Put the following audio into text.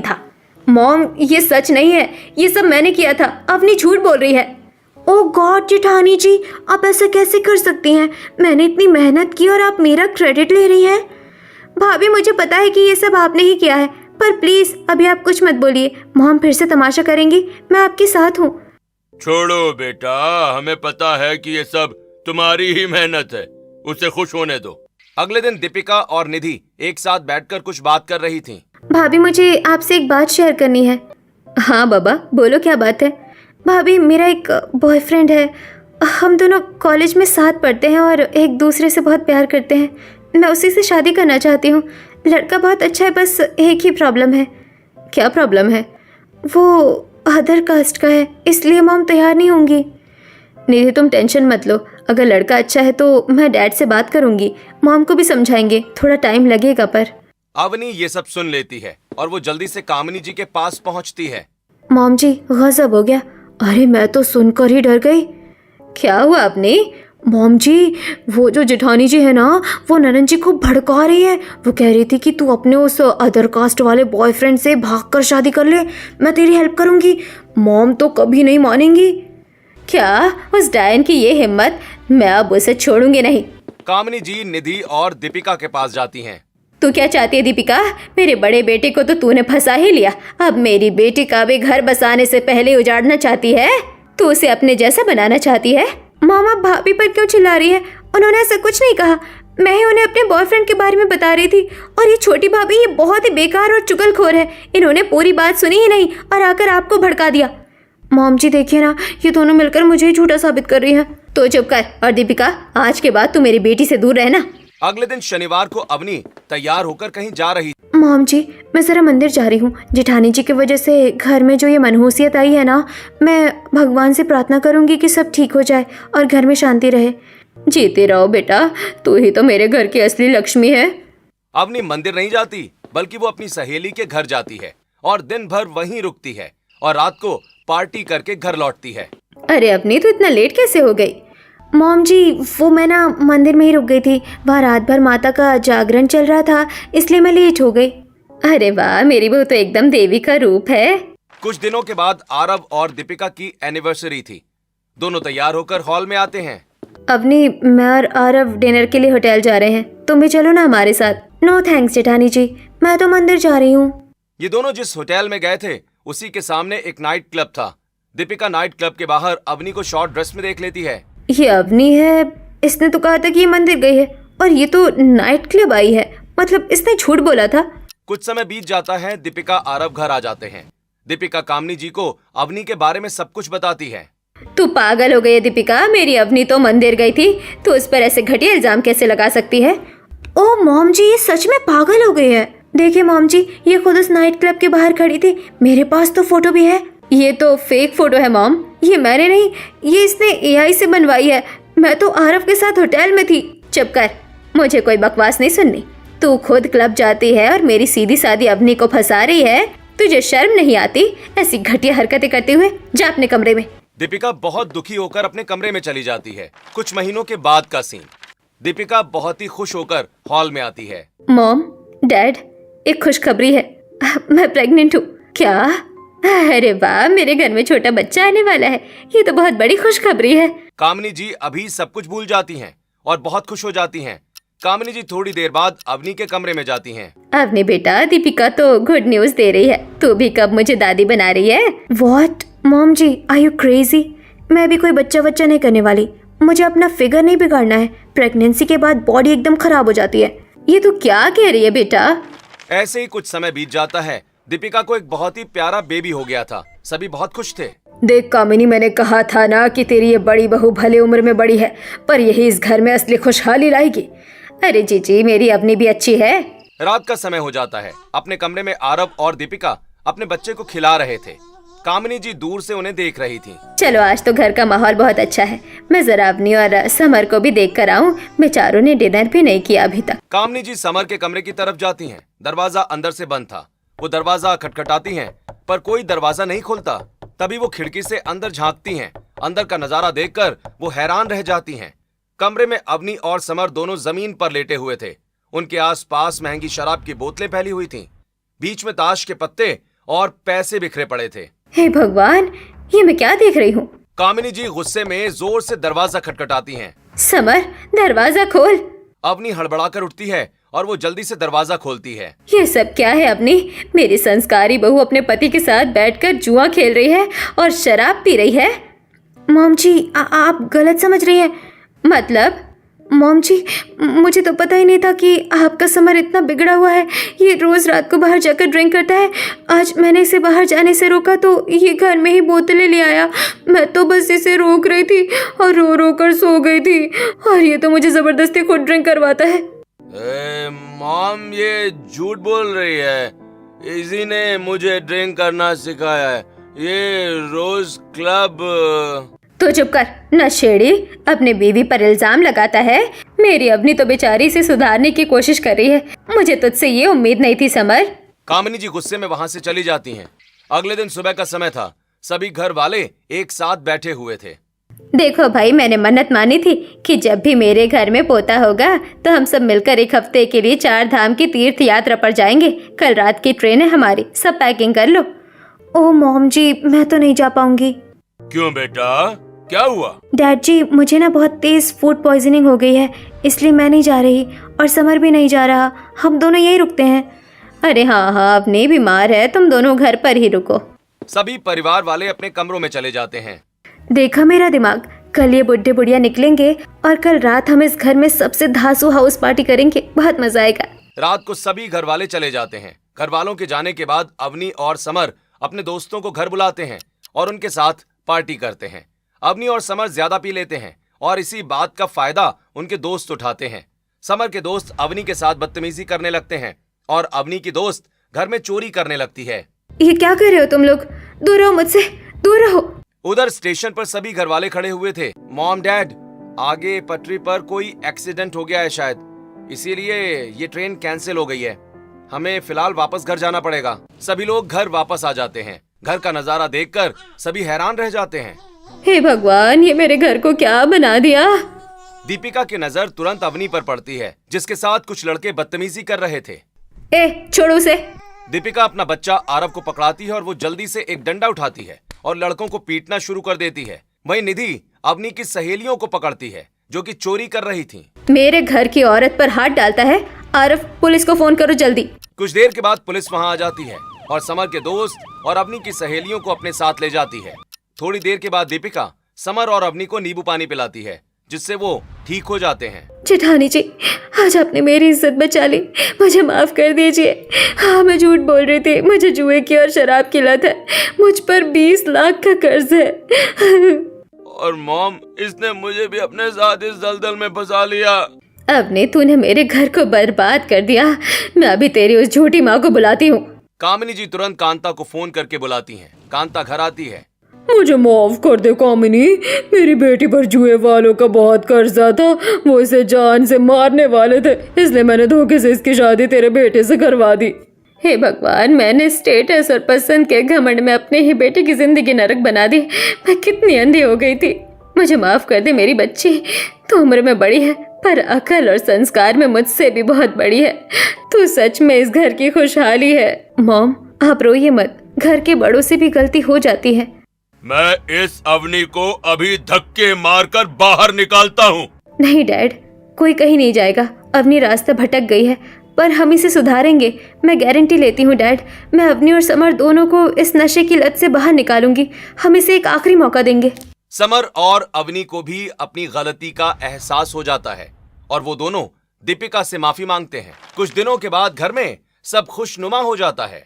था। मॉम, ये सच नहीं है, ये सब मैंने किया था। अवनी झूठ बोल रही है। ओह गॉड जेठानी जी, आप ऐसा कैसे कर सकती हैं? मैंने इतनी मेहनत की और आप मेरा क्रेडिट ले रही हैं। भाभी, मुझे पता है कि ये सब आपने ही किया है, पर प्लीज अभी आप कुछ मत बोलिए। मॉम फिर से तमाशा करेंगी, मैं आपके साथ हूँ। छोड़ो बेटा, हमें पता है कि ये सब तुम्हारी ही मेहनत है, उसे खुश होने दो। अगले दिन दीपिका और निधि एक साथ बैठकर कुछ बात कर रही थीं। भाभी, मुझे आपसे एक बात शेयर करनी है। हाँ बाबा, बोलो क्या बात है। भाभी, मेरा एक बॉयफ्रेंड है। हम दोनों कॉलेज में साथ पढ़ते हैं और एक दूसरे से बहुत प्यार करते हैं। मैं उसी से शादी करना चाहती हूँ। लड़का बहुत अच्छा है, बस एक ही प्रॉब्लम है। क्या प्रॉब्लम है? वो अदर कास्ट का है, इसलिए मॉम तैयार नहीं होंगी। निधि, तुम टेंशन मत लो। अगर लड़का अच्छा है तो मैं डैड से बात करूँगी, मॉम को भी समझाएंगे। थोड़ा टाइम लगेगा पर। अवनी ये सब सुन लेती है और वो जल्दी से कामिनी जी के पास पहुंचती है। मॉम जी, गजब हो गया। अरे मैं तो सुनकर ही डर गई। क्या हुआ अपने? मॉम जी, वो जो जेठानी जी है ना, वो ननन जी को भड़का रही है। वो कह रही थी कि तू अपने उस अदर कास्ट वाले बॉयफ्रेंड से भागकर शादी कर ले, मैं तेरी हेल्प करूंगी। मॉम तो कभी नहीं मानेंगी। क्या? उस डायन की ये हिम्मत? मैं अब उसे छोड़ूंगी नहीं। कामिनी जी निधि और दीपिका के पास जाती हैं। तू क्या चाहती है दीपिका? मेरे बड़े बेटे को तो तूने फंसा ही लिया, अब मेरी बेटी का भी घर बसाने से पहले उजाड़ना चाहती है। तू उसे अपने जैसा बनाना चाहती है। मामा, भाभी पर क्यों चिल्ला रही है? उन्होंने ऐसा कुछ नहीं कहा। मैं ही उन्हें अपने बॉयफ्रेंड के बारे में बता रही थी। और ये छोटी भाभी, ये बहुत ही बेकार और चुगलखोर है। इन्होंने पूरी बात सुनी ही नहीं और आकर आपको भड़का दिया। मॉम जी देखिए ना, ये दोनों मिलकर मुझे ही झूठा साबित कर रही है। तो चुप कर। और दीपिका, आज के बाद तू मेरी बेटी से दूर रहना। अगले दिन शनिवार को अवनी तैयार होकर कहीं जा रही। मॉम जी, मैं ज़रा मंदिर जा रही हूँ। जेठानी जी की वजह से घर में जो ये मनहूसियत आई है ना, मैं भगवान से प्रार्थना करूँगी कि सब ठीक हो जाए और घर में शांति रहे। जीते रहो बेटा, तू ही तो मेरे घर की असली लक्ष्मी है। अवनी मंदिर नहीं जाती, बल्कि वो अपनी सहेली के घर जाती है और दिन भर वहीं रुकती है और रात को पार्टी करके घर लौटती है। अरे अपनी, तो इतना लेट कैसे हो गई? मॉम जी, वो मैं ना मंदिर में ही रुक गई थी। वहाँ रात भर माता का जागरण चल रहा था, इसलिए मैं लेट हो गई। अरे वाह, मेरी बहू तो एकदम देवी का रूप है। कुछ दिनों के बाद आरव और दीपिका की एनिवर्सरी थी। दोनों तैयार होकर हॉल में आते हैं। अवनी, मैं और आरव डिनर के लिए होटल जा रहे हैं, तुम भी चलो ना हमारे साथ। नो थैंक्स जेठानी जी, मैं तो मंदिर जा रही हूँ। ये दोनों जिस होटल में गए थे उसी के सामने एक नाइट क्लब था। दीपिका नाइट क्लब के बाहर अवनी को शॉर्ट ड्रेस में देख लेती है। ये अवनी है, इसने तो कहा था कि ये मंदिर गई है और ये तो नाइट क्लब आई है। मतलब इसने झूठ बोला था। कुछ समय बीत जाता है। दीपिका आरव घर आ जाते हैं। दीपिका कामिनी जी को अवनी के बारे में सब कुछ बताती है। तू पागल हो गई है दीपिका, मेरी अवनी तो मंदिर गई थी। तू उस पर ऐसे घटिया इल्जाम कैसे लगा सकती है? ओ मॉम जी, ये सच में पागल हो गई है। देखिए मॉम जी, ये खुद उस नाइट क्लब के बाहर खड़ी थी। मेरे पास तो फोटो भी है। ये तो फेक फोटो है मॉम, ये मैंने नहीं, ये इसने एआई से बनवाई है। मैं तो आरव के साथ होटल में थी। चुप कर, मुझे कोई बकवास नहीं सुननी। तू खुद क्लब जाती है और मेरी सीधी सादी अवनी को फंसा रही है। तुझे शर्म नहीं आती ऐसी घटिया हरकतें करते हुए? जा अपने कमरे में। दीपिका बहुत दुखी होकर अपने कमरे में चली जाती है। कुछ महीनों के बाद का सीन। दीपिका बहुत ही खुश होकर हॉल में आती है। मॉम, डैड, एक खुशखबरी है। मैं प्रेग्नेंट हूँ। क्या? अरे वाह, मेरे घर में छोटा बच्चा आने वाला है। ये तो बहुत बड़ी खुशखबरी है। कामिनी जी अभी सब कुछ भूल जाती हैं और बहुत खुश हो जाती हैं। कामिनी जी थोड़ी देर बाद अवनी के कमरे में जाती हैं। अवनी बेटा, दीपिका तो गुड न्यूज दे रही है। तू भी कब मुझे दादी बना रही है? What mom ji, are you crazy? मैं भी कोई बच्चा नहीं करने वाली। मुझे अपना फिगर नहीं बिगाड़ना है। प्रेगनेंसी के बाद बॉडी एकदम खराब हो जाती है। ये तू क्या कह रही है बेटा? ऐसे ही कुछ समय बीत जाता है। दीपिका को एक बहुत ही प्यारा बेबी हो गया था। सभी बहुत खुश थे। देख कामिनी, मैंने कहा था ना कि तेरी ये बड़ी बहू भले उम्र में बड़ी है, पर यही इस घर में असली खुशहाली लाएगी। अरे जीजी, मेरी अवनी भी अच्छी है। रात का समय हो जाता है। अपने कमरे में आरव और दीपिका अपने बच्चे को खिला रहे थे। कामिनी जी दूर से उन्हें देख रही थी। चलो, आज तो घर का माहौल बहुत अच्छा है। मैं जरा अवनी और समर को भी देख कर आऊं। बेचारों ने डिनर भी नहीं किया अभी तक। कामिनी जी समर के कमरे की तरफ जाती हैं। दरवाजा अंदर से बंद था। वो दरवाजा खटखटाती हैं, पर कोई दरवाजा नहीं खुलता। तभी वो खिड़की से अंदर झांकती हैं। अंदर का नजारा देखकर वो हैरान रह जाती हैं। कमरे में अवनी और समर दोनों जमीन पर लेटे हुए थे। उनके आसपास महंगी शराब की बोतलें फैली हुई थीं। बीच में ताश के पत्ते और पैसे बिखरे पड़े थे। हे भगवान, ये मैं क्या देख रही हूँ? कामिनी जी गुस्से में जोर से दरवाजा खटखटाती हैं। समर, दरवाजा खोल। अवनी हड़बड़ाकर उठती है और वो जल्दी से दरवाजा खोलती है। ये सब क्या है अपनी? मेरी संस्कारी बहू अपने पति के साथ बैठकर जुआ खेल रही है और शराब पी रही है। मॉम जी, आप गलत समझ रही हैं। मतलब मॉम जी, मुझे तो पता ही नहीं था कि आपका समर इतना बिगड़ा हुआ है। ये रोज रात को बाहर जाकर ड्रिंक करता है। आज मैंने इसे बाहर जाने से रोका तो ये घर में ही बोतलें ले आया। मैं तो बस इसे रोक रही थी और रो रो कर सो गई थी, और ये तो मुझे जबरदस्ती खुद ड्रिंक करवाता है। मॉम, ये झूठ बोल रही है। इसी ने मुझे ड्रिंक करना सिखाया है। ये रोज क्लब। तो चुप कर, नशेड़ी। अपने बीवी पर इल्जाम लगाता है। मेरी अवनी तो बेचारी से सुधारने की कोशिश कर रही है। मुझे तुझसे ये उम्मीद नहीं थी समर। कामिनी जी गुस्से में वहां से चली जाती हैं। अगले दिन सुबह का समय था। सभी घर वाले एक साथ बैठे हुए थे। देखो भाई, मैंने मन्नत मानी थी कि जब भी मेरे घर में पोता होगा तो हम सब मिलकर एक हफ्ते के लिए 4 धाम की तीर्थ यात्रा पर जाएंगे। कल रात की ट्रेन है हमारी, सब पैकिंग कर लो। ओह मॉम जी, मैं तो नहीं जा पाऊंगी। क्यों बेटा, क्या हुआ? डैड जी, मुझे ना बहुत तेज फूड पॉइजनिंग हो गई है, इसलिए मैं नहीं जा रही और समर भी नहीं जा रहा। हम दोनों यहीं रुकते हैं। अरे हाँ, अपनी बीमार है, तुम दोनों घर पर ही रुको। सभी परिवार वाले अपने कमरों में चले जाते हैं। देखा मेरा दिमाग, कल ये बुढ़े बुढ़िया निकलेंगे और कल रात हम इस घर में सबसे धांसू हाउस पार्टी करेंगे। बहुत मजा आएगा। रात को सभी घर वाले चले जाते हैं। घर वालों के जाने के बाद अवनी और समर अपने दोस्तों को घर बुलाते हैं और उनके साथ पार्टी करते हैं। अवनी और समर ज्यादा पी लेते हैं और इसी बात का फायदा उनके दोस्त उठाते हैं। समर के दोस्त अवनी के साथ बदतमीजी करने लगते हैं और अवनी की दोस्त घर में चोरी करने लगती है। ये क्या कर रहे हो तुम लोग? दूर रहो मुझसे, दूर रहो। उधर स्टेशन पर सभी घर वाले खड़े हुए थे। मॉम, डैड, आगे पटरी पर कोई एक्सीडेंट हो गया है शायद, इसीलिए ये ट्रेन कैंसिल हो गई है। हमें फिलहाल वापस घर जाना पड़ेगा। सभी लोग घर वापस आ जाते हैं। घर का नजारा देखकर सभी हैरान रह जाते हैं। हे भगवान, ये मेरे घर को क्या बना दिया? दीपिका की नजर तुरंत अवनी पर पड़ती है, जिसके साथ कुछ लड़के बदतमीजी कर रहे थे। छोड़ो उसे। दीपिका अपना बच्चा आरव को पकड़ाती है और वो जल्दी से एक डंडा उठाती है और लड़कों को पीटना शुरू कर देती है। वहीं निधि अवनी की सहेलियों को पकड़ती है जो कि चोरी कर रही थी। मेरे घर की औरत पर हाथ डालता है। आरव, पुलिस को फोन करो जल्दी। कुछ देर के बाद पुलिस वहां आ जाती है और समर के दोस्त और अवनी की सहेलियों को अपने साथ ले जाती है। थोड़ी देर के बाद दीपिका समर और अवनी को नींबू पानी पिलाती है, जिससे वो ठीक हो जाते हैं। जेठानी जी, आज आपने मेरी इज्जत बचा ली, मुझे माफ कर दीजिए। हाँ, मैं झूठ बोल रही थी। मुझे जुए की और शराब की लत है। मुझ पर 20 लाख का कर्ज है। और मॉम, इसने मुझे भी अपने साथ इस दलदल में फंसा लिया। अवनी, तूने मेरे घर को बर्बाद कर दिया। मैं अभी तेरी उस झूठी माँ को बुलाती हूँ। कामिनी जी तुरंत कांता को फोन करके बुलाती हैं। कांता घर आती है। मुझे माफ कर दे कामिनी, मेरी बेटी पर जुए वालों का बहुत कर्जा था। वो इसे जान से मारने वाले थे, इसलिए मैंने धोखे से इसकी शादी तेरे बेटे से करवा दी। हे भगवान, मैंने स्टेटस और पसंद के घमंड में अपने ही बेटे की जिंदगी नरक बना दी। मैं कितनी अंधी हो गई थी। मुझे माफ कर दे मेरी बच्ची। तू उम्र में बड़ी है पर अकल और संस्कार में मुझसे भी बहुत बड़ी है। तू सच में इस घर की खुशहाली है। मॉम, आप रोइए मत, घर के बड़ों से भी गलती हो जाती है। मैं इस अवनी को अभी धक्के मारकर बाहर निकालता हूँ। नहीं डैड, कोई कहीं नहीं जाएगा। अवनी रास्ता भटक गई है पर हम इसे सुधारेंगे। मैं गारंटी लेती हूँ डैड। मैं अवनी और समर दोनों को इस नशे की लत से बाहर निकालूंगी। हम इसे एक आखिरी मौका देंगे। समर और अवनी को भी अपनी गलती का एहसास हो जाता है और वो दोनों दीपिका से माफी मांगते हैं। कुछ दिनों के बाद घर में सब खुशनुमा हो जाता है।